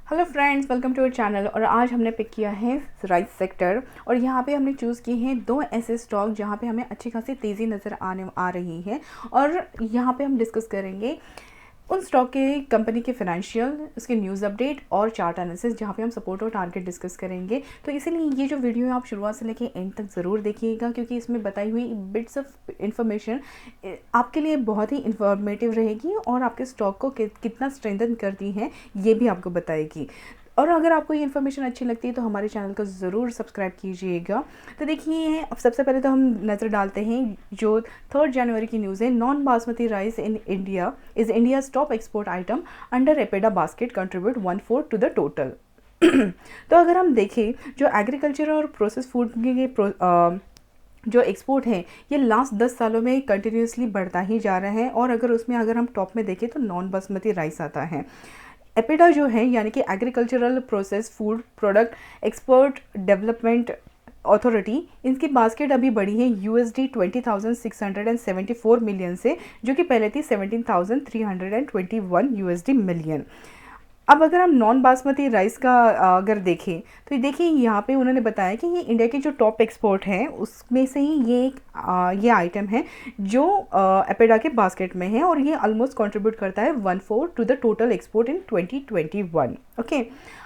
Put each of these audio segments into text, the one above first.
Hello friends, welcome to our channel. और आज हमने पिक किया है राइस सेक्टर और यहाँ पे हमने चूज़ किए हैं दो ऐसे स्टॉक जहाँ पे हमें अच्छी खासी तेज़ी नज़र आने आ रही है। और यहाँ पे हम डिस्कस करेंगे उन स्टॉक के कंपनी के फाइनेंशियल, उसके न्यूज़ अपडेट और चार्ट एनालिसिस, जहाँ पे हम सपोर्ट और टारगेट डिस्कस करेंगे। तो इसीलिए ये जो वीडियो है आप शुरुआत से लेके एंड तक ज़रूर देखिएगा, क्योंकि इसमें बताई हुई बिट्स ऑफ इन्फॉर्मेशन आपके लिए बहुत ही इन्फॉर्मेटिव रहेगी और आपके स्टॉक को कितना स्ट्रेंथन करती है ये भी आपको बताएगी। और अगर आपको ये इन्फॉर्मेशन अच्छी लगती है तो हमारे चैनल को ज़रूर सब्सक्राइब कीजिएगा। तो देखिए, अब सबसे पहले तो हम नज़र डालते हैं जो 3 जनवरी की न्यूज़ है। Non basmati rice in India is India's top export item under APEDA basket contribute 1/4 to the total. तो अगर हम देखें जो एग्रीकल्चर और प्रोसेस फूड के जो एक्सपोर्ट है ये लास्ट 10 सालों में कंटिन्यूसली बढ़ता ही जा रहा है। और अगर हम टॉप में देखें तो नॉन बासमती राइस आता है। एपेडा जो है यानी कि agricultural process food product export development authority, इनकी बास्केट अभी बढ़ी है USD 20,674 मिलियन से, जो कि पहले थी 17,321 USD मिलियन। अब अगर हम नॉन बासमती राइस का अगर देखें तो देखिए यहाँ पे उन्होंने बताया कि ये इंडिया के जो टॉप एक्सपोर्ट हैं उसमें से ही ये आइटम है जो एपेडा के बास्केट में है, और ये ऑलमोस्ट कंट्रीब्यूट करता है 1/4 to the total export in 2021। Okay,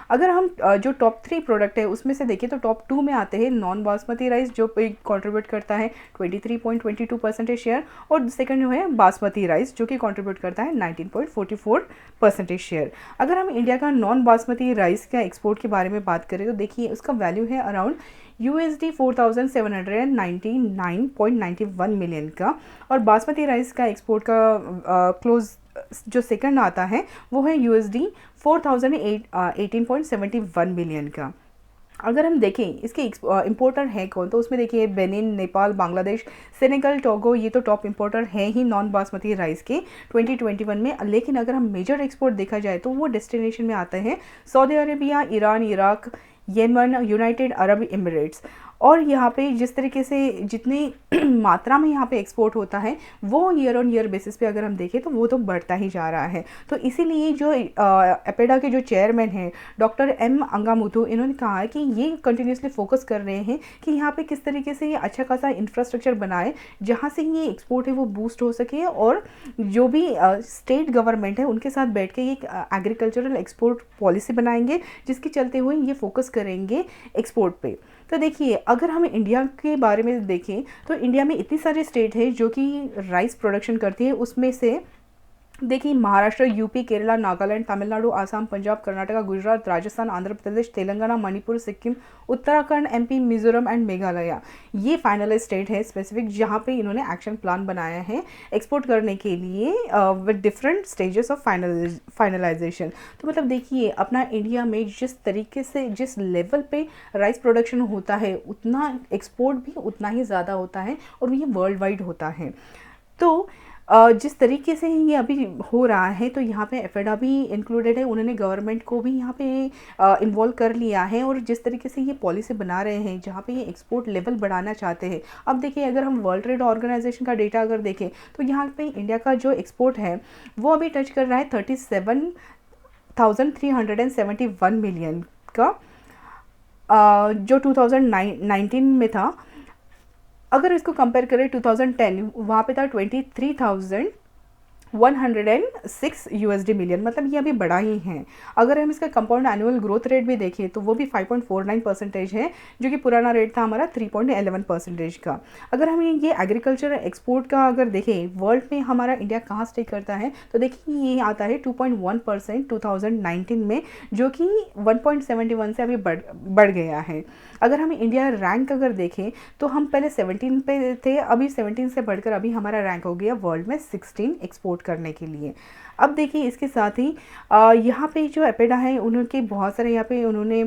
अगर हम जो टॉप 3 प्रोडक्ट है उसमें से देखें तो टॉप 2 में आते हैं नॉन बासमती राइस जो कंट्रीब्यूट करता है 23.22% शेयर, और सेकंड जो है बासमती राइस जो कि कंट्रीब्यूट करता है 19.44% शेयर। अगर हम इंडिया का नॉन बासमती राइस का एक्सपोर्ट के बारे में बात करें तो देखिए उसका वैल्यू है अराउंड USD 4,799.91 मिलियन का, और बासमती राइस का एक्सपोर्ट का क्लोज जो सेकंड आता है वो है USD 4,018.71 मिलियन का। अगर हम देखें इसके इम्पोर्टर है कौन, तो उसमें देखिए Benin, Nepal, Bangladesh, Senegal, Togo, ये तो टॉप इम्पोर्टर है ही नॉन बासमती राइस के 2021 में। लेकिन अगर हम मेजर एक्सपोर्ट देखा जाए तो वो डेस्टिनेशन में आते हैं सऊदी अरेबिया, ईरान, इराक, येमन, यूनाइटेड अरब एमिरेट्स। और यहाँ पे जिस तरीके से जितनी मात्रा में यहाँ पे एक्सपोर्ट होता है वो ईयर ऑन ईयर बेसिस पे अगर हम देखें तो वो तो बढ़ता ही जा रहा है। तो इसीलिए जो एपेडा के जो चेयरमैन हैं डॉक्टर M अंगामुथु, इन्होंने कहा है कि ये कंटिन्यूसली फोकस कर रहे हैं कि यहाँ पे किस तरीके से ये अच्छा खासा इंफ्रास्ट्रक्चर बनाए जहाँ से ये एक्सपोर्ट है वो बूस्ट हो सके, और जो भी स्टेट गवर्नमेंट है उनके साथ बैठ के ये एग्रीकल्चरल एक्सपोर्ट पॉलिसी बनाएंगे जिसके चलते हुए ये फोकस करेंगे एक्सपोर्ट पे। तो देखिए अगर हम इंडिया के बारे में देखें तो इंडिया में इतनी सारी स्टेट है जो कि राइस प्रोडक्शन करती है। उसमें से देखिए Maharashtra, UP, Kerala, Nagaland, Tamil Nadu, Assam, Punjab, Karnataka, Gujarat, Rajasthan, Andhra Pradesh, Telangana, Manipur, Sikkim, Uttarakhand, MP, Mizoram and Meghalaya, ये फाइनल स्टेट है स्पेसिफिक जहाँ पे इन्होंने एक्शन प्लान बनाया है एक्सपोर्ट करने के लिए with different stages of finalisation. तो मतलब देखिए अपना इंडिया में जिस तरीके से जिस लेवल पे राइस प्रोडक्शन होता है उतना एक्सपोर्ट भी उतना ही ज़्यादा होता है, और ये वर्ल्ड वाइड होता है। तो जिस तरीके से ये अभी हो रहा है तो यहाँ पे एफेडा भी इंक्लूडेड है, उन्होंने गवर्नमेंट को भी यहाँ पे इन्वॉल्व कर लिया है, और जिस तरीके से ये पॉलिसी बना रहे हैं जहाँ पे ये एक्सपोर्ट लेवल बढ़ाना चाहते हैं। अब देखिए अगर हम वर्ल्ड ट्रेड ऑर्गेनाइजेशन का डेटा अगर देखें तो यहाँ पे इंडिया का जो एक्सपोर्ट है वो अभी टच कर रहा है 37,371 मिलियन का, जो 2019 में था। अगर इसको कंपेयर करें 2010, वहाँ पे था 23,106 USD मिलियन, मतलब ये अभी बढ़ा ही है। अगर हम इसका कंपाउंड एनुअल ग्रोथ रेट भी देखें तो वो भी 5.49% है, जो कि पुराना रेट था हमारा 3.11% का। अगर हम ये एग्रीकल्चर एक्सपोर्ट का अगर देखें वर्ल्ड में हमारा इंडिया कहाँ स्टे करता है तो देखिए ये आता है 2.1% 2019 में, जो कि 1.71 से अभी बढ़ गया है। अगर हम इंडिया रैंक अगर देखें तो हम पहले 17 पे थे, अभी 17 से बढ़कर अभी हमारा रैंक हो गया वर्ल्ड में 16 एक्सपोर्ट करने के लिए। अब देखिए इसके साथ ही यहाँ पे जो एपेडा है उनके बहुत सारे यहाँ पे उन्होंने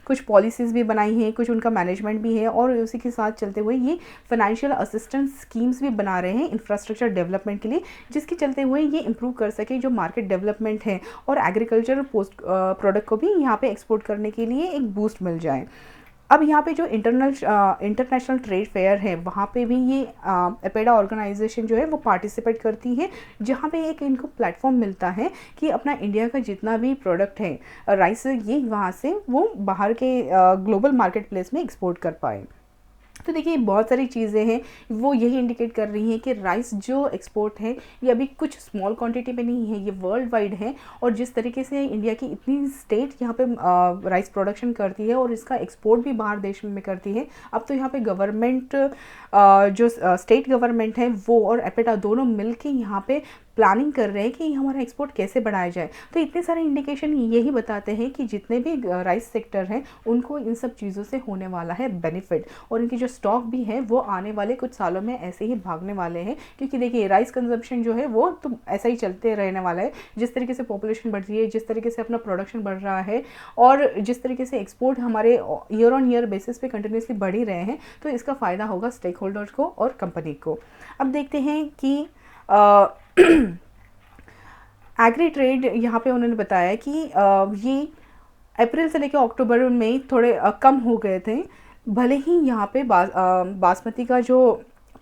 कुछ पॉलिसीज़ भी बनाई हैं, कुछ उनका मैनेजमेंट भी है, और उसी के साथ चलते हुए ये फाइनेंशियल असिस्टेंस स्कीम्स भी बना रहे हैं इंफ्रास्ट्रक्चर डेवलपमेंट के लिए, जिसके चलते हुए ये इम्प्रूव कर सके जो मार्केट डेवलपमेंट है और एग्रीकल्चर प्रोडक्ट को भी यहाँ पे एक्सपोर्ट करने के लिए एक बूस्ट मिल जाए। अब यहाँ पे जो इंटरनेशनल ट्रेड फेयर है वहाँ पे भी ये एपेडा ऑर्गेनाइजेशन जो है वो पार्टिसिपेट करती है, जहाँ पे एक इनको प्लेटफॉर्म मिलता है कि अपना इंडिया का जितना भी प्रोडक्ट है राइस, ये वहाँ से वो बाहर के ग्लोबल मार्केट प्लेस में एक्सपोर्ट कर पाए। तो देखिए बहुत सारी चीज़ें हैं वो यही इंडिकेट कर रही हैं कि राइस जो एक्सपोर्ट है ये अभी कुछ स्मॉल क्वांटिटी में नहीं है, ये वर्ल्ड वाइड है। और जिस तरीके से इंडिया की इतनी स्टेट यहाँ पे राइस प्रोडक्शन करती है और इसका एक्सपोर्ट भी बाहर देश में करती है, अब तो यहाँ पे गवर्नमेंट जो स्टेट गवर्नमेंट है वो और एपेटा दोनों मिल के यहाँ पे प्लानिंग कर रहे हैं कि हमारा एक्सपोर्ट कैसे बढ़ाया जाए। तो इतने सारे इंडिकेशन यही बताते हैं कि जितने भी राइस सेक्टर हैं उनको इन सब चीज़ों से होने वाला है बेनिफिट, और इनकी जो स्टॉक भी है वो आने वाले कुछ सालों में ऐसे ही भागने वाले हैं। क्योंकि देखिए राइस कंजम्पशन जो है वो तो ऐसा ही चलते रहने वाला है, जिस तरीके से पॉपुलेशन बढ़ रही है, जिस तरीके से अपना प्रोडक्शन बढ़ रहा है और जिस तरीके से एक्सपोर्ट हमारे ईयर ऑन ईयर बेसिस पे कंटिन्यूसली बढ़ ही रहे हैं, तो इसका फ़ायदा होगा स्टेक होल्डर्स को और कंपनी को। अब देखते हैं कि एग्री ट्रेड यहाँ पे उन्होंने बताया कि ये अप्रैल से लेकर अक्टूबर में थोड़े कम हो गए थे, भले ही यहाँ पे बासमती का जो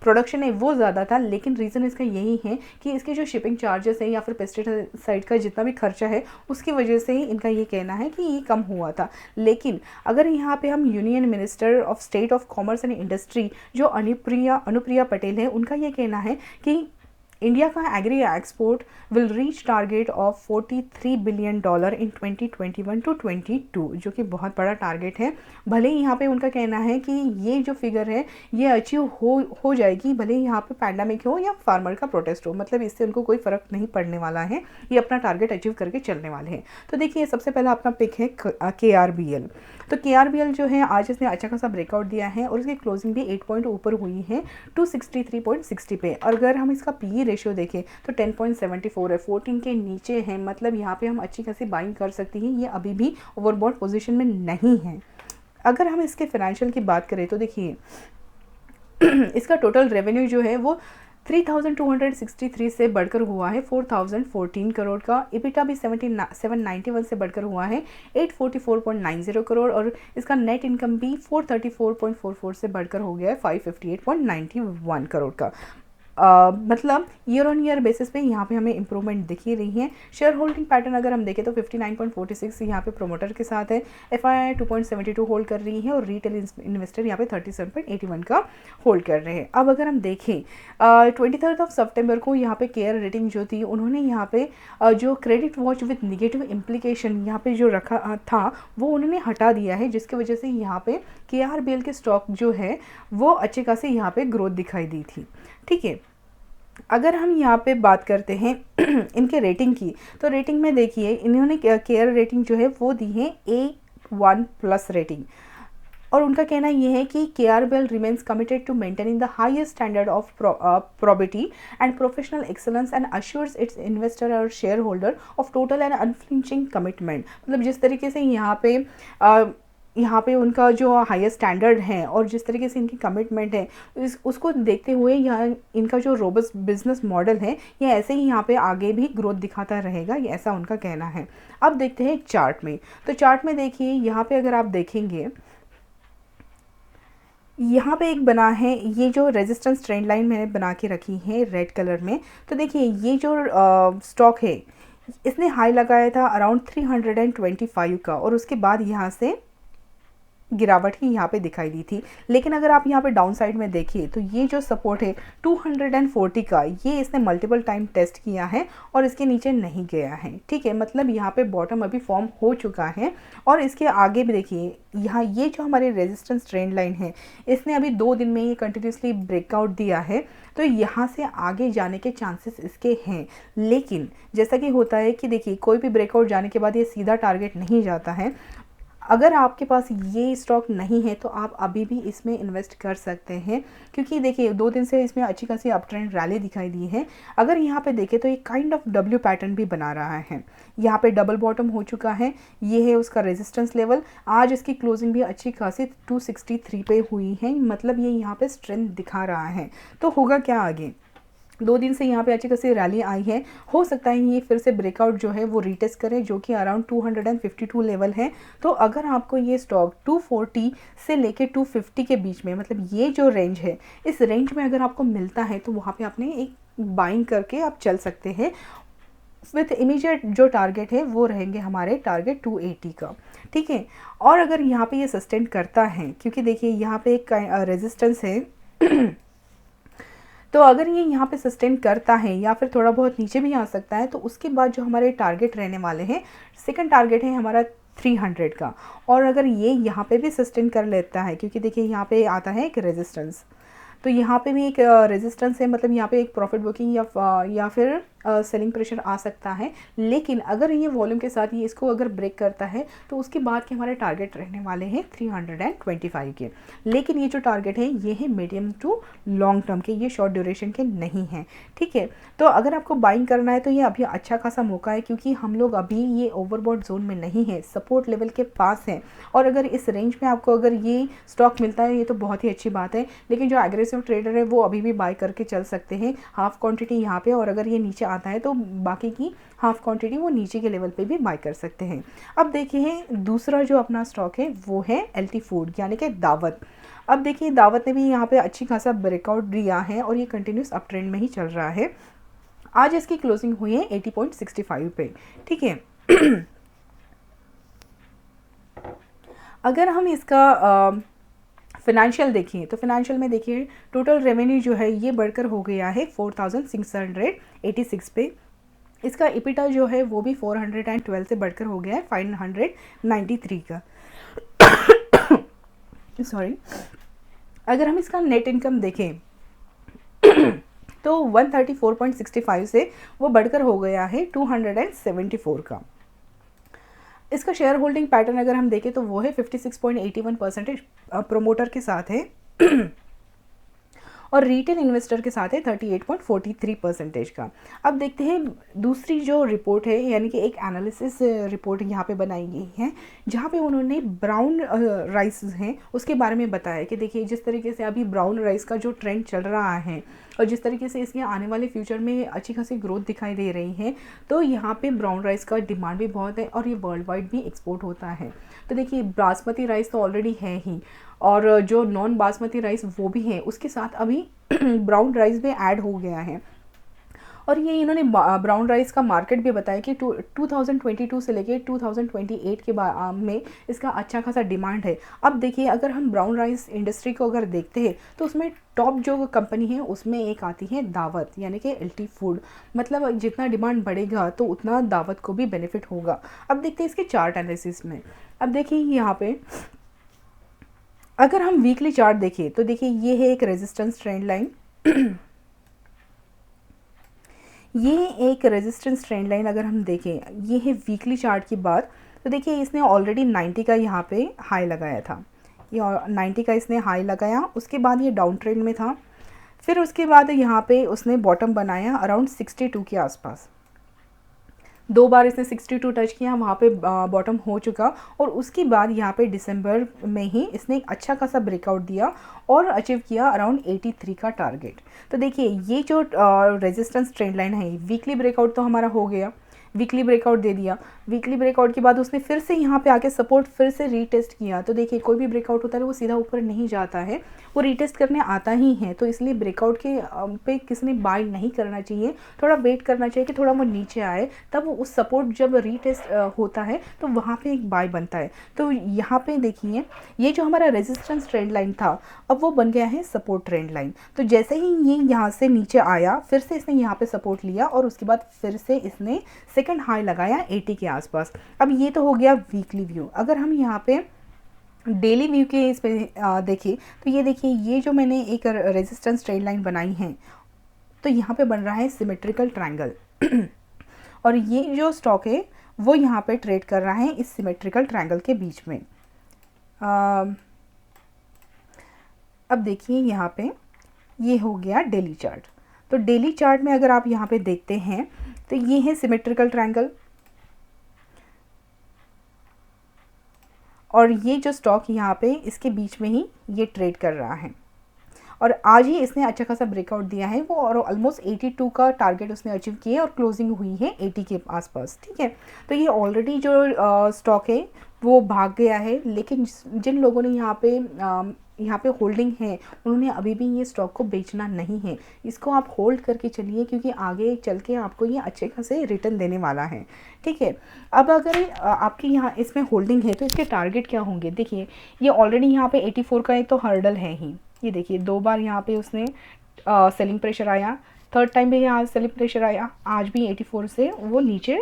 प्रोडक्शन है वो ज़्यादा था, लेकिन रीज़न इसका यही है कि इसके जो शिपिंग चार्जेस हैं या फिर पेस्टिसाइड का जितना भी खर्चा है उसकी वजह से ही इनका ये कहना है कि ये कम हुआ था। लेकिन अगर यहाँ पे हम union minister of state of commerce and industry जो अनुप्रिया पटेल है, उनका ये कहना है कि इंडिया का agri export will reach target of $43 billion in 2021 to 22, जो कि बहुत बड़ा टारगेट है। भले ही यहाँ पे उनका कहना है कि ये जो फिगर है ये अचीव हो जाएगी, भले ही यहाँ पे पैंडमिक हो या फार्मर का प्रोटेस्ट हो, मतलब इससे उनको कोई फ़र्क नहीं पड़ने वाला है, ये अपना टारगेट अचीव करके चलने वाले हैं। तो देखिए सबसे पहला अपना पिक है KRBL। तो KRBL जो है आज इसने अच्छा खासा ब्रेकआउट दिया है और इसकी क्लोजिंग भी 8 पॉइंट ऊपर हुई है 263.60 पे। और अगर हम इसका PE रेशियो देखें तो 10.74 है, 14 के नीचे है, मतलब यहाँ पे हम अच्छी खासी बाइंग कर सकती हैं। ये अभी भी ओवरबॉट पोजीशन में नहीं है। अगर हम इसके फाइनेंशियल की बात करें तो देखिए इसका टोटल रेवेन्यू जो है वो 3263 से बढ़कर हुआ है 4014 करोड़ का। EBITDA भी 791 से बढ़कर हुआ है 844.90 करोड़, और इसका नेट इनकम भी 434.44 से बढ़कर हो गया है 558.91 करोड़ का। मतलब ईयर ऑन ईयर बेसिस पे यहाँ पे हमें इंप्रूवमेंट दिख ही रही है। शेयर होल्डिंग पैटर्न अगर हम देखें तो 59.46 यहाँ पे प्रोमोटर के साथ है, FII 2.72 होल्ड कर रही है और रिटेल इन्वेस्टर यहाँ पे 37.81 का होल्ड कर रहे हैं। अब अगर हम देखें 23 सितंबर को यहाँ पे केयर रेटिंग जो थी उन्होंने यहाँ पे जो credit watch with negative implication यहाँ पे जो रखा था वो उन्होंने हटा दिया है, जिसकी वजह से यहाँ पे KRBL के स्टॉक जो है वो अच्छे खासे यहाँ पे ग्रोथ दिखाई दी थी। ठीक है, अगर हम यहाँ पे बात करते हैं इनके रेटिंग की, तो रेटिंग में देखिए इन्होंने केयर रेटिंग जो है वो दी है A1+ रेटिंग, और उनका कहना यह है कि KRBL remains committed to maintaining the highest standard of probity and professional excellence and assures its investor और share holder of total and unflinching commitment. मतलब जिस तरीके से यहाँ पे उनका जो हाईएस्ट स्टैंडर्ड है और जिस तरीके से इनकी कमिटमेंट है उसको देखते हुए यहाँ इनका जो रोबस्ट बिजनेस मॉडल है ये ऐसे ही यहाँ पे आगे भी ग्रोथ दिखाता रहेगा, ये ऐसा उनका कहना है। अब देखते हैं चार्ट में, तो चार्ट में देखिए यहाँ पे अगर आप देखेंगे यहाँ पे एक बना है ये जो रेजिस्टेंस ट्रेंड लाइन मैंने बना के रखी है रेड कलर में। तो देखिए ये जो स्टॉक है इसने हाई लगाया था अराउंड 325 का और उसके बाद यहाँ से गिरावट ही यहाँ पे दिखाई दी थी। लेकिन अगर आप यहाँ पे डाउन साइड में देखिए तो ये जो सपोर्ट है 240 का, ये इसने मल्टीपल टाइम टेस्ट किया है और इसके नीचे नहीं गया है। ठीक है, मतलब यहाँ पे बॉटम अभी फॉर्म हो चुका है और इसके आगे भी देखिए यहाँ ये जो हमारे रेजिस्टेंस ट्रेंड लाइन है इसने अभी 2 दिन में ये कंटिन्यूसली ब्रेकआउट दिया है, तो यहाँ से आगे जाने के चांसेस इसके हैं। लेकिन जैसा कि होता है कि देखिए कोई भी ब्रेकआउट जाने के बाद ये सीधा टारगेट नहीं जाता है। अगर आपके पास ये स्टॉक नहीं है तो आप अभी भी इसमें इन्वेस्ट कर सकते हैं, क्योंकि देखिए 2 दिन से इसमें अच्छी खासी अप ट्रेंड रैली दिखाई दी है। अगर यहाँ पे देखें तो एक काइंड ऑफ W पैटर्न भी बना रहा है, यहाँ पे डबल बॉटम हो चुका है, ये है उसका रेजिस्टेंस लेवल। आज इसकी क्लोजिंग भी अच्छी खासी 263 पे हुई है, मतलब ये यहाँ पे स्ट्रेंथ दिखा रहा है। तो होगा क्या आगे, 2 दिन से यहाँ पे अच्छी खासी रैली आई है। हो सकता है ये फिर से ब्रेकआउट जो है वो रीटेस्ट करें, जो कि अराउंड 252 लेवल है। तो अगर आपको ये स्टॉक 240 से लेके 250 के बीच में, मतलब ये जो रेंज है, इस रेंज में अगर आपको मिलता है तो वहाँ पे आपने एक बाइंग करके आप चल सकते हैं। विथ इमीडिएट जो टारगेट है वो रहेंगे हमारे टारगेट 280 का, ठीक है। और अगर यहाँ पे ये सस्टेन करता है, क्योंकि देखिए यहाँ पे एक रेजिस्टेंस है तो अगर ये यहाँ पे सस्टेन करता है या फिर थोड़ा बहुत नीचे भी आ सकता है, तो उसके बाद जो हमारे टारगेट रहने वाले हैं, सेकंड टारगेट है हमारा 300 का। और अगर ये यहाँ पे भी सस्टेन कर लेता है, क्योंकि देखिए यहाँ पे आता है एक रेजिस्टेंस, तो यहाँ पे भी एक रेजिस्टेंस है, मतलब यहाँ पे एक प्रॉफिट बुकिंग या फिर सेलिंग प्रेशर आ सकता है। लेकिन अगर ये वॉल्यूम के साथ ये इसको अगर ब्रेक करता है तो उसके बाद के हमारे टारगेट रहने वाले हैं 325 के। लेकिन ये जो टारगेट है ये है मीडियम टू लॉन्ग टर्म के, ये शॉर्ट ड्यूरेशन के नहीं हैं, ठीक है। तो अगर आपको बाइंग करना है तो ये अभी अच्छा खासा मौका है, क्योंकि हम लोग अभी ये ओवरबॉट जोन में नहीं है, सपोर्ट लेवल के पास है। और अगर इस रेंज में आपको अगर ये स्टॉक मिलता है ये तो बहुत ही अच्छी बात है। लेकिन जो एग्रेसिव ट्रेडर है वो अभी भी बाय करके चल सकते हैं, हाफ क्वांटिटी यहाँ पे, और अगर ये नीचे आता है तो बाकी की हाफ क्वांटिटी वो नीचे के लेवल पे भी बाय कर सकते हैं। अब देखिए दूसरा जो अपना स्टॉक है वो है एलटी फूड, यानी कि दावत। अब देखिए दावत ने भी यहाँ पे अच्छी खासा ब्रेकआउट दिया है और ये कंटिन्यूस अप ट्रेंड में ही चल रहा है। आज इसकी क्लोजिंग हुई है 80.65 पे, ठीक है। अगर हम इसका फिनेंशियल देखिए तो फिनेंशियल में देखिए टोटल रेवेन्यू जो है ये बढ़कर हो गया है 4686 पे। इसका इपिटा जो है वो भी 412 से बढ़कर हो गया है 593 का सॉरी। अगर हम इसका नेट इनकम देखें तो 134.65 से वो बढ़कर हो गया है 274 का। इसका शेयर होल्डिंग पैटर्न अगर हम देखें तो वो है 56.81% प्रोमोटर के साथ है और रिटेल इन्वेस्टर के साथ है 38.43% का। अब देखते हैं दूसरी जो रिपोर्ट है, यानी कि एक एनालिसिस रिपोर्ट यहाँ पे बनाई गई है, जहाँ पे उन्होंने ब्राउन राइस हैं उसके बारे में बताया कि देखिए जिस तरीके से अभी ब्राउन राइस का जो ट्रेंड चल रहा है और जिस तरीके से इसके आने वाले फ्यूचर में अच्छी खासी ग्रोथ दिखाई दे रही है, तो यहाँ पे ब्राउन राइस का डिमांड भी बहुत है और ये वर्ल्ड वाइड भी एक्सपोर्ट होता है। तो देखिए बासमती राइस तो ऑलरेडी है ही, और जो नॉन बासमती राइस वो भी है, उसके साथ अभी ब्राउन राइस भी ऐड हो गया है। और ये इन्होंने ब्राउन राइस का मार्केट भी बताया कि 2022 से लेके 2028 के में इसका अच्छा खासा डिमांड है। अब देखिए अगर हम ब्राउन राइस इंडस्ट्री को अगर देखते हैं तो उसमें टॉप जो कंपनी है उसमें एक आती है दावत, यानी कि एलटी फूड। मतलब जितना डिमांड बढ़ेगा तो उतना दावत को भी बेनिफिट होगा। अब देखते हैं इसके चार्ट एनालिसिस में। अब देखिए यहाँ पे अगर हम वीकली चार्ट देखें तो देखिए ये है एक रेजिस्टेंस ट्रेंड लाइन ये एक रेजिस्टेंस ट्रेंड लाइन अगर हम देखें, ये है वीकली चार्ट की बात। तो देखिए इसने ऑलरेडी 90 का यहाँ पे हाई लगाया था, ये 90 का इसने हाई लगाया, उसके बाद ये डाउन ट्रेंड में था, फिर उसके बाद यहाँ पे उसने बॉटम बनाया अराउंड 62 के आसपास। 2 बार इसने 62 टच किया, वहाँ पे बॉटम हो चुका, और उसके बाद यहाँ पे दिसंबर में ही इसने एक अच्छा खासा ब्रेकआउट दिया और अचीव किया अराउंड 83 का टारगेट। तो देखिए ये जो रेजिस्टेंस ट्रेंड लाइन है, वीकली ब्रेकआउट तो हमारा हो गया, वीकली ब्रेकआउट दे दिया। वीकली ब्रेकआउट के बाद उसने फिर से यहाँ पे आके सपोर्ट फिर से रीटेस्ट किया। तो देखिए कोई भी ब्रेकआउट होता है वो सीधा ऊपर नहीं जाता है, वो रीटेस्ट करने आता ही है। तो इसलिए ब्रेकआउट के पे किसी ने बाय नहीं करना चाहिए, थोड़ा वेट करना चाहिए कि थोड़ा वो नीचे आए, तब उस सपोर्ट जब रीटेस्ट होता है तो वहाँ पे एक बाय बनता है। तो यहाँ पे देखिए ये जो हमारा रेजिस्टेंस ट्रेंड लाइन था अब वो बन गया है सपोर्ट ट्रेंड लाइन। तो जैसे ही ये यहाँ से नीचे आया फिर से इसने यहाँ पे सपोर्ट लिया और उसके बाद फिर से इसने सेकंड हाई लगाया 80 के आसपास। अब ये तो हो गया वीकली व्यू। अगर हम यहाँ पे डेली व्यू के इस पे देखें तो ये देखिए ये जो मैंने एक रेजिस्टेंस ट्रेंड लाइन बनाई है तो यहाँ पे बन रहा है सिमेट्रिकल ट्रायंगल और ये जो स्टॉक है वो यहाँ पे ट्रेड कर रहा है इस सिमेट्रिकल ट्रायंगल के बीच में। अब देखिए यहाँ पे ये हो गया डेली चार्ट। तो डेली चार्ट में अगर आप यहाँ पे देखते हैं तो ये है सिमेट्रिकल ट्रायंगल और ये जो स्टॉक यहाँ पे इसके बीच में ही ये ट्रेड कर रहा है। और आज ही इसने अच्छा खासा ब्रेकआउट दिया है वो, और ऑलमोस्ट 82 का टारगेट उसने अचीव किया और क्लोजिंग हुई है 80 के आसपास। ठीक है, तो ये ऑलरेडी जो स्टॉक है वो भाग गया है, लेकिन जिन लोगों ने यहाँ पे होल्डिंग है उन्होंने अभी भी ये स्टॉक को बेचना नहीं है। इसको आप होल्ड करके चलिए, क्योंकि आगे चल के आपको ये अच्छे खासे रिटर्न देने वाला है। ठीक है, अब अगर आपकी यहाँ इसमें होल्डिंग है तो इसके टारगेट क्या होंगे। देखिए, ये ऑलरेडी यहाँ पे 84 का एक तो हर्डल है ही। ये देखिए 2 बार यहाँ पे उसने सेलिंग प्रेशर आया, थर्ड टाइम भी यहाँ सेलिंग प्रेशर आया, आज भी 84 से वो नीचे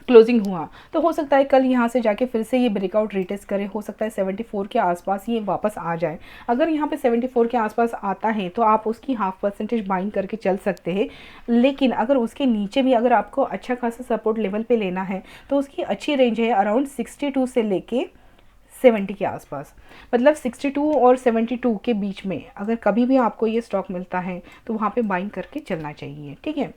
क्लोजिंग हुआ। तो हो सकता है कल यहाँ से जाके फिर से ये ब्रेकआउट रिटेस्ट करे, हो सकता है 74 के आसपास ये वापस आ जाए। अगर यहाँ पे 74 के आसपास आता है तो आप उसकी 0.5% बाइंग करके चल सकते हैं। लेकिन अगर उसके नीचे भी अगर आपको अच्छा खासा सपोर्ट लेवल पे लेना है तो उसकी अच्छी रेंज है अराउंड 62 से लेके 70 के आसपास। मतलब 62 और 72 के बीच में अगर कभी भी आपको ये स्टॉक मिलता है तो वहाँ पे बाइंग करके चलना चाहिए। ठीक है।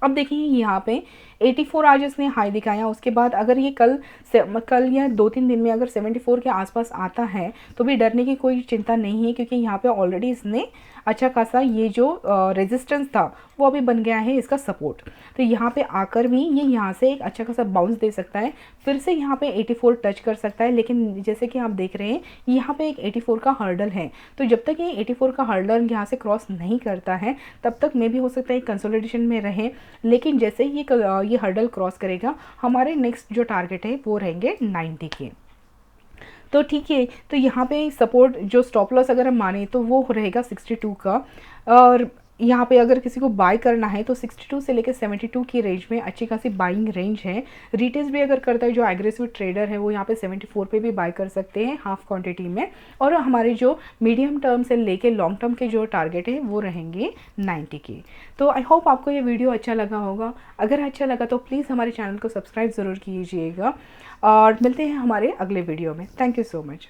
अब देखिए यहाँ पे 84 आज इसने हाई दिखाया, उसके बाद अगर ये कल या 2-3 दिन में अगर 74 के आसपास आता है तो भी डरने की कोई चिंता नहीं है, क्योंकि यहाँ पे ऑलरेडी इसने अच्छा खासा ये जो रेजिस्टेंस था वो अभी बन गया है इसका सपोर्ट। तो यहाँ पे आकर भी ये यहाँ से एक अच्छा खासा बाउंस दे सकता है, फिर से यहाँ पे 84 टच कर सकता है। लेकिन जैसे कि आप देख रहे हैं यहाँ पे एक 84 का हर्डल है, तो जब तक ये 84 का हर्डल यहाँ से क्रॉस नहीं करता है तब तक मे भी हो सकता है कंसोलिडेशन में रहे। लेकिन जैसे ही ये हर्डल क्रॉस करेगा हमारे नेक्स्ट जो टारगेट है वो रहेंगे 90 के। तो ठीक है, तो यहाँ पे सपोर्ट जो स्टॉप लॉस अगर हम माने तो वो रहेगा 62 का, और यहाँ पे अगर किसी को बाय करना है तो 62 से लेकर 72 की रेंज में अच्छी खासी बाइंग रेंज है। रिटेल्स भी अगर करता है जो एग्रेसिव ट्रेडर है वो यहाँ पे 74 पे भी बाय कर सकते हैं हाफ क्वांटिटी में, और हमारे जो मीडियम टर्म से लेके लॉन्ग टर्म के जो टारगेट है वो रहेंगे 90 के। तो आई होप आपको ये वीडियो अच्छा लगा होगा। अगर अच्छा लगा तो प्लीज़ हमारे चैनल को सब्सक्राइब ज़रूर कीजिएगा, और मिलते हैं हमारे अगले वीडियो में। Thank you so much.